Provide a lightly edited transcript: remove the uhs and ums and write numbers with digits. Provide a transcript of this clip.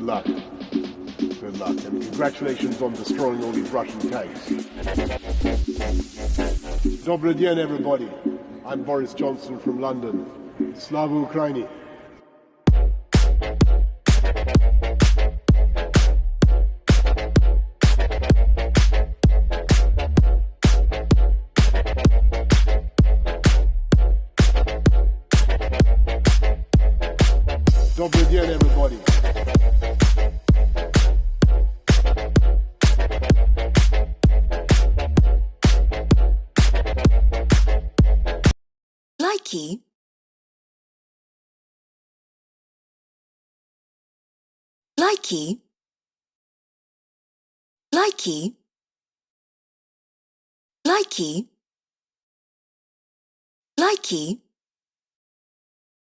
luck. Good luck. And congratulations on destroying all these Russian tanks. Dobry день, everybody. I'm Boris Johnson from London. Slava Ukraini. Добрый день, everybody. Likey. Likey. Likey. Likey. Likey.